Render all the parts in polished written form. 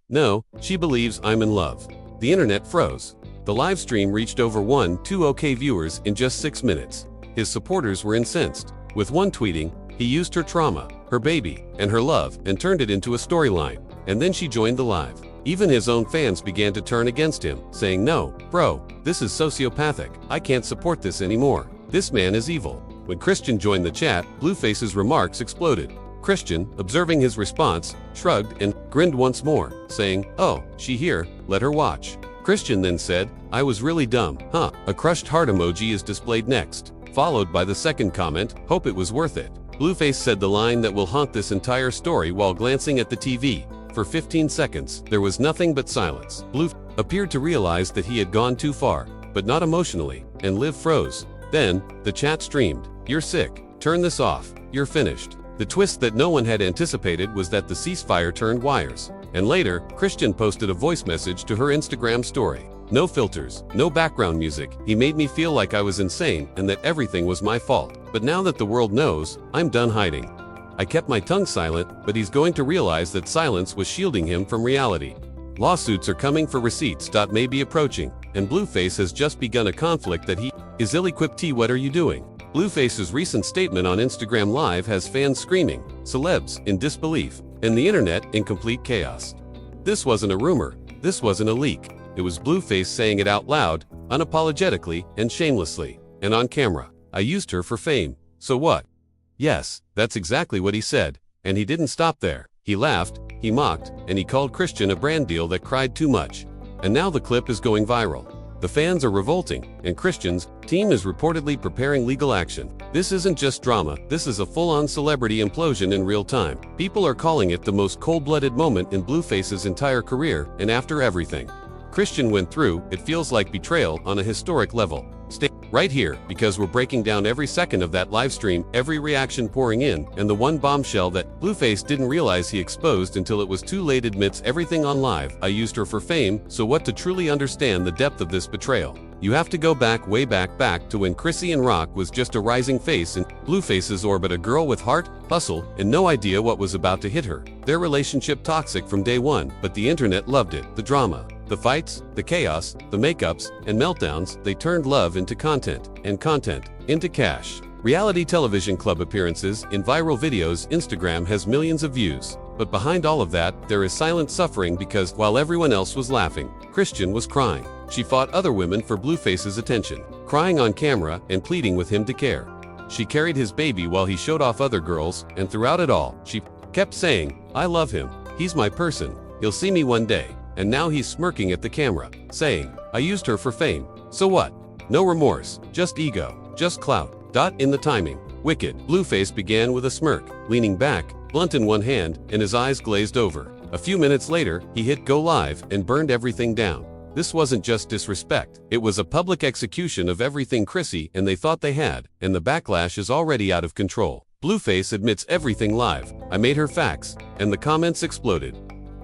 No, she believes I'm in love. The internet froze. The live stream reached over 1.2K viewers in just 6 minutes. His supporters were incensed. With one tweeting, he used her trauma, her baby, and her love and turned it into a storyline. And then she joined the live. Even his own fans began to turn against him, saying, "No, bro, this is sociopathic. I can't support this anymore. This man is evil." When Chrisean joined the chat, Blueface's remarks exploded. Chrisean, observing his response, shrugged and grinned once more, saying, "Oh, she here, let her watch." Chrisean then said, "I was really dumb, huh?" A crushed heart emoji is displayed next, followed by the second comment, "Hope it was worth it." Blueface said the line that will haunt this entire story while glancing at the TV. For 15 seconds, there was nothing but silence. Blueface appeared to realize that he had gone too far, but not emotionally, and Liv froze. Then, the chat streamed, "You're sick. Turn this off. You're finished." The twist that no one had anticipated was that the ceasefire turned wires. And later, Chrisean posted a voice message to her Instagram story. "No filters, no background music. He made me feel like I was insane and that everything was my fault. But now that the world knows, I'm done hiding. I kept my tongue silent, but he's going to realize that silence was shielding him from reality. Lawsuits are coming for receipts. May be approaching, and Blueface has just begun a conflict that he is ill-equipped. What are you doing?" Blueface's recent statement on Instagram Live has fans screaming, celebs in disbelief, and the internet in complete chaos. This wasn't a rumor. This wasn't a leak. It was Blueface saying it out loud, unapologetically and shamelessly, and on camera. "I used her for fame. So what?" Yes, that's exactly what he said, and he didn't stop there. He laughed, he mocked, and he called Chrisean a brand deal that cried too much. And now the clip is going viral. The fans are revolting, and Chrisean's team is reportedly preparing legal action. This isn't just drama, this is a full-on celebrity implosion in real time. People are calling it the most cold-blooded moment in Blueface's entire career, and after everything Chrisean went through, it feels like betrayal on a historic level. Stay right here, because we're breaking down every second of that live stream, every reaction pouring in, and the one bombshell that Blueface didn't realize he exposed until it was too late. Admits everything on live. "I used her for fame." So what? To truly understand the depth of this betrayal, you have to go back, way back to when Chrisean Rock was just a rising face in Blueface's orbit, a girl with heart, hustle, and no idea what was about to hit her. Their relationship toxic from day one, but the internet loved it. The drama, the fights, the chaos, the makeups, and meltdowns, they turned love into content, and content into cash. Reality television club appearances in viral videos. Instagram has millions of views. But behind all of that, there is silent suffering, because while everyone else was laughing, Chrisean was crying. She fought other women for Blueface's attention, crying on camera and pleading with him to care. She carried his baby while he showed off other girls, and throughout it all, she kept saying, "I love him. He's my person. He'll see me one day." And now he's smirking at the camera, saying, "I used her for fame. So what?" No remorse, just ego, just clout. In the timing, wicked. Blueface began with a smirk, leaning back, blunt in one hand, and his eyes glazed over. A few minutes later, he hit go live and burned everything down. This wasn't just disrespect. It was a public execution of everything Chrissy and they thought they had, and the backlash is already out of control. Blueface admits everything live. "I made her fax," and the comments exploded.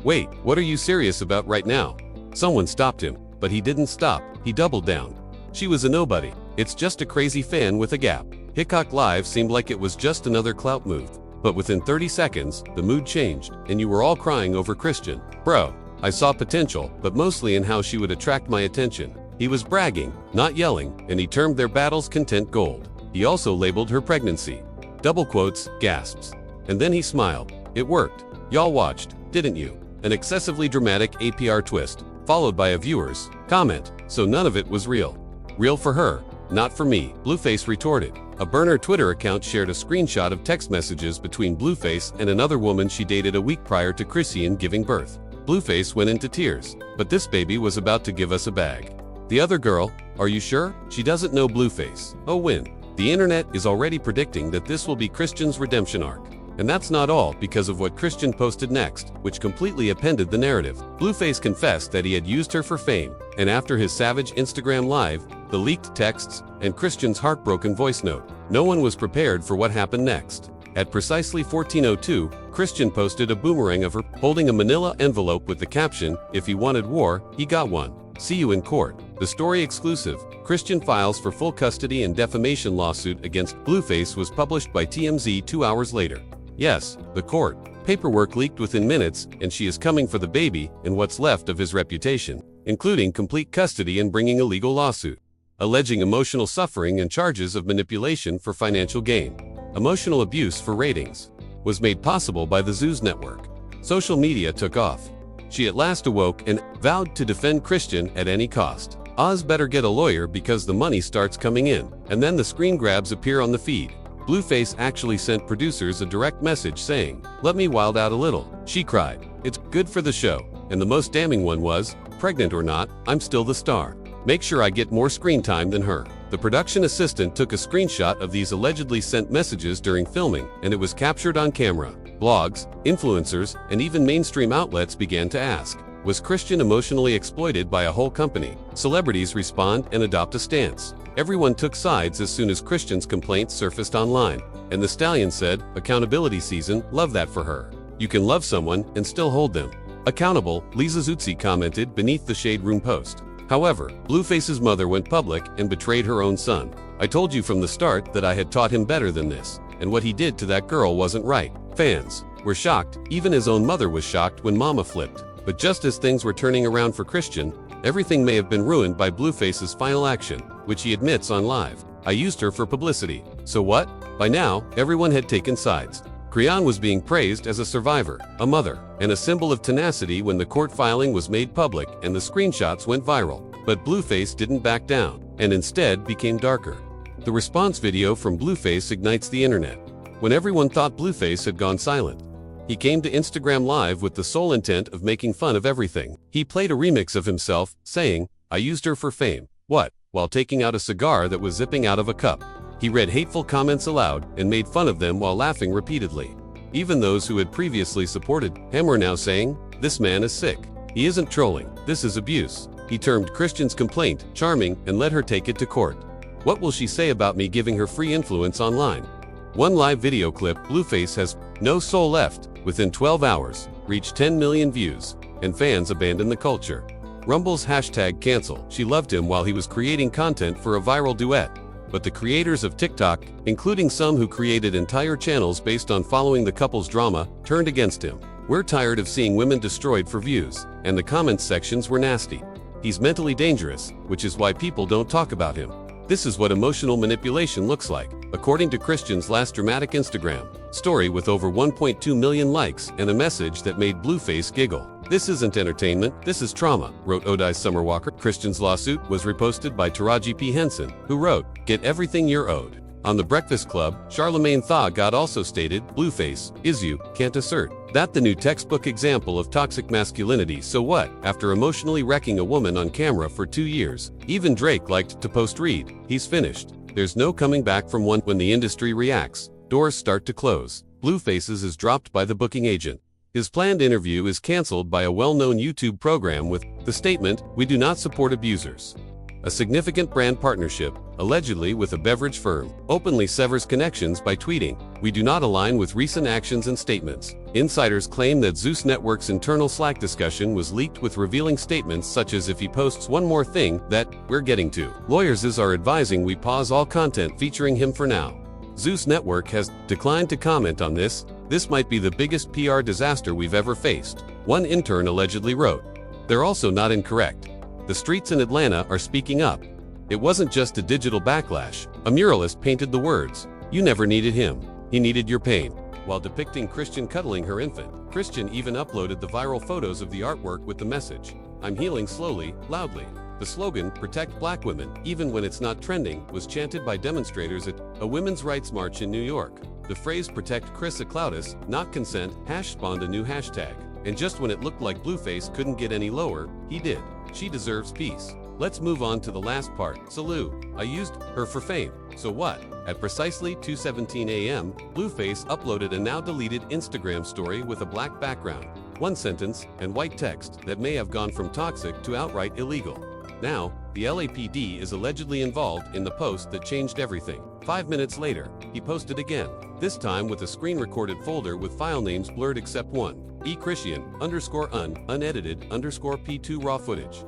"Wait, what are you serious about right now?" Someone stopped him, but he didn't stop. He doubled down. "She was a nobody. It's just a crazy fan with a gap." Hickok Live seemed like it was just another clout move. But within 30 seconds, the mood changed, and you were all crying over Chrisean. "Bro, I saw potential, but mostly in how she would attract my attention." He was bragging, not yelling, and he termed their battles content gold. He also labeled her pregnancy. Double quotes, gasps. And then he smiled. "It worked. Y'all watched, didn't you?" An excessively dramatic APR twist, followed by a viewer's comment. "So none of it was real." "Real for her, not for me," Blueface retorted. A burner Twitter account shared a screenshot of text messages between Blueface and another woman she dated a week prior to Chrisean giving birth. Blueface went into tears. "But this baby was about to give us a bag." The other girl, "Are you sure? She doesn't know Blueface." Oh, when? The internet is already predicting that this will be Chrisean's redemption arc. And that's not all, because of what Chrisean posted next, which completely appended the narrative. Blueface confessed that he had used her for fame, and after his savage Instagram Live, the leaked texts, and Chrisean's heartbroken voice note, no one was prepared for what happened next. At precisely 14:02, Chrisean posted a boomerang of her holding a manila envelope with the caption, "If he wanted war, he got one. See you in court." The story exclusive, Chrisean files for full custody and defamation lawsuit against Blueface, was published by TMZ 2 hours later. Yes, the court. Paperwork leaked within minutes, and she is coming for the baby and what's left of his reputation, including complete custody and bringing a legal lawsuit, alleging emotional suffering and charges of manipulation for financial gain. Emotional abuse for ratings was made possible by the Zeus network. Social media took off. She at last awoke and vowed to defend Chrisean at any cost. Oz better get a lawyer because the money starts coming in, and then the screen grabs appear on the feed. Blueface actually sent producers a direct message saying, "Let me wild out a little," she cried. "It's good for the show." And the most damning one was, "Pregnant or not, I'm still the star. Make sure I get more screen time than her." The production assistant took a screenshot of these allegedly sent messages during filming, and it was captured on camera. Blogs, influencers, and even mainstream outlets began to ask, was Chrisean emotionally exploited by a whole company? Celebrities respond and adopt a stance. Everyone took sides as soon as Chrisean's complaints surfaced online, and the stallion said, "Accountability season, love that for her. You can love someone and still hold them accountable," Lisa Zutzi commented beneath the Shade Room post. However, Blueface's mother went public and betrayed her own son. "I told you from the start that I had taught him better than this, and what he did to that girl wasn't right." Fans were shocked, even his own mother was shocked when Mama flipped. But just as things were turning around for Chrisean, everything may have been ruined by Blueface's final action, which he admits on live. "I used her for publicity. So what?" By now, everyone had taken sides. Chrisean was being praised as a survivor, a mother, and a symbol of tenacity when the court filing was made public and the screenshots went viral. But Blueface didn't back down, and instead became darker. The response video from Blueface ignites the internet. When everyone thought Blueface had gone silent, he came to Instagram Live with the sole intent of making fun of everything. He played a remix of himself, saying, "I used her for fame." What? While taking out a cigar that was zipping out of a cup. He read hateful comments aloud and made fun of them while laughing repeatedly. Even those who had previously supported him were now saying, "This man is sick. He isn't trolling, this is abuse." He termed Chrisean's complaint charming and let her take it to court. "What will she say about me giving her free influence online?" One live video clip, Blueface has no soul left, within 12 hours, reached 10 million views, and fans abandoned the culture. Rumble's #cancel. She loved him while he was creating content for a viral duet. But the creators of TikTok, including some who created entire channels based on following the couple's drama, turned against him. "We're tired of seeing women destroyed for views," and the comments sections were nasty. "He's mentally dangerous, which is why people don't talk about him." This is what emotional manipulation looks like, according to Chrisean's last dramatic Instagram story with over 1.2 million likes and a message that made Blueface giggle. "This isn't entertainment, this is trauma," wrote Odai Summerwalker. Chrisean's lawsuit was reposted by Taraji P. Henson, who wrote, "Get everything you're owed." On The Breakfast Club, Charlamagne Tha God also stated, "Blueface, is you, can't assert that the new textbook example of toxic masculinity. So what?" After emotionally wrecking a woman on camera for 2 years, even Drake liked to post read, "He's finished. There's no coming back from one." When the industry reacts, doors start to close. Blueface's is dropped by the booking agent. His planned interview is cancelled by a well-known YouTube program with the statement, "We do not support abusers." A significant brand partnership, allegedly with a beverage firm, openly severs connections by tweeting, "We do not align with recent actions and statements." Insiders claim that Zeus Network's internal Slack discussion was leaked with revealing statements such as, "If he posts one more thing, that we're getting to." Lawyers are advising we pause all content featuring him for now. Zeus Network has declined to comment on this. "This might be the biggest PR disaster we've ever faced," one intern allegedly wrote. They're also not incorrect. The streets in Atlanta are speaking up. It wasn't just a digital backlash. A muralist painted the words, "You never needed him. He needed your pain," while depicting Chrisean cuddling her infant. Chrisean even uploaded the viral photos of the artwork with the message, "I'm healing slowly, loudly." The slogan, "Protect Black Women, even when it's not trending," was chanted by demonstrators at a women's rights march in New York. The phrase "Protect Chris Aclaudis, not consent" spawned a new hashtag. And just when it looked like Blueface couldn't get any lower, he did. "She deserves peace." Let's move on to the last part. Salu, "I used her for fame. So what?" At precisely 2:17 a.m., Blueface uploaded a now deleted Instagram story with a black background, one sentence, and white text that may have gone from toxic to outright illegal. Now, the LAPD is allegedly involved in the post that changed everything. 5 minutes later, he posted again, this time with a screen-recorded folder with file names blurred except one, Chrisean_unedited_P2 raw footage.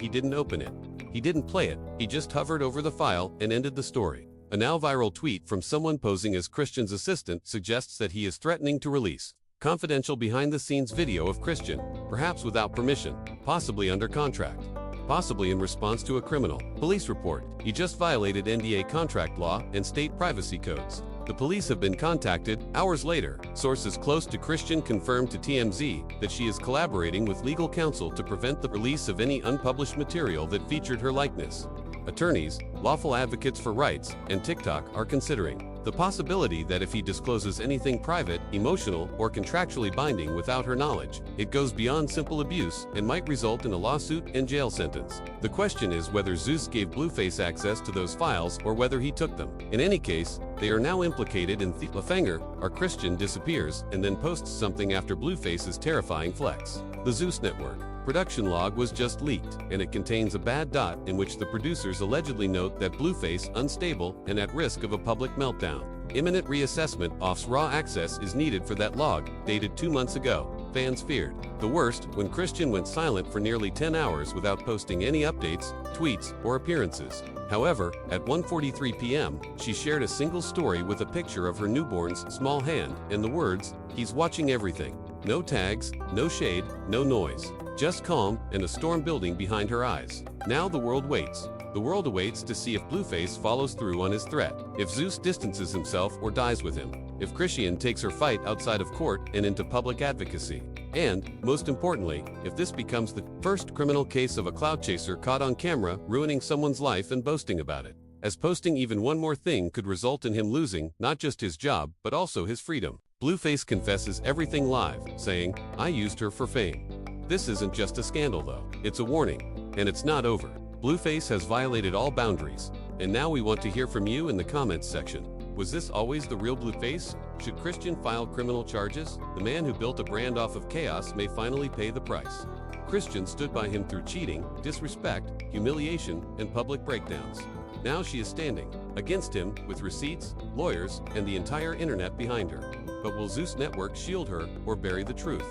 He didn't open it. He didn't play it. He just hovered over the file and ended the story. A now viral tweet from someone posing as Chrisean's assistant suggests that he is threatening to release Confidential behind-the-scenes video of Chrisean, perhaps without permission, possibly under contract, possibly in response to a criminal police report. He just violated NDA contract law and state privacy codes. The police have been contacted. Hours later, sources close to Chrisean confirmed to TMZ that she is collaborating with legal counsel to prevent the release of any unpublished material that featured her likeness. Attorneys, lawful advocates for rights, and TikTok are considering the possibility that if he discloses anything private, emotional, or contractually binding without her knowledge, it goes beyond simple abuse and might result in a lawsuit and jail sentence. The question is whether Zeus gave Blueface access to those files or whether he took them. In any case, they are now implicated in cliffhanger. Our Chrisean disappears and then posts something after Blueface's terrifying flex. The Zeus Network production log was just leaked, and it contains a bad dot in which the producers allegedly note that Blueface unstable and at risk of a public meltdown. Imminent reassessment off's raw access is needed for that log, dated 2 months ago. Fans feared the worst when Chrisean went silent for nearly 10 hours without posting any updates, tweets, or appearances. However, at 1:43 p.m., she shared a single story with a picture of her newborn's small hand and the words, "He's watching everything." No tags, no shade, no noise. Just calm and a storm building behind her eyes. Now the world waits. The world awaits to see if Blueface follows through on his threat, if Zeus distances himself or dies with him, if Chrisean takes her fight outside of court and into public advocacy, and, most importantly, if this becomes the first criminal case of a cloud chaser caught on camera ruining someone's life and boasting about it. As posting even one more thing could result in him losing not just his job but also his freedom. Blueface confesses everything live, saying, "I used her for fame." This isn't just a scandal though, it's a warning. And it's not over. Blueface has violated all boundaries. And now we want to hear from you in the comments section. Was this always the real Blueface? Should Chrisean file criminal charges? The man who built a brand off of chaos may finally pay the price. Chrisean stood by him through cheating, disrespect, humiliation, and public breakdowns. Now she is standing against him with receipts, lawyers, and the entire internet behind her. But will Zeus Network shield her or bury the truth?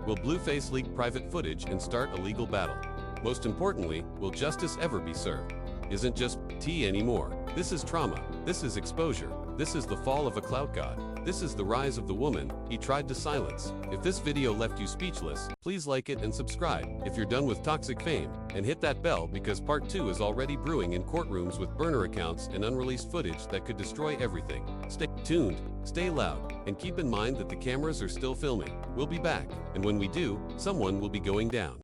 Will Blueface leak private footage and start a legal battle? Most importantly, will justice ever be served? Isn't just tea anymore. This is trauma. This is exposure. This is the fall of a clout god. This is the rise of the woman he tried to silence. If this video left you speechless, please like it and subscribe if you're done with toxic fame, and hit that bell because part 2 is already brewing in courtrooms with burner accounts and unreleased footage that could destroy everything. Stay tuned, stay loud, and keep in mind that the cameras are still filming. We'll be back, and when we do, someone will be going down.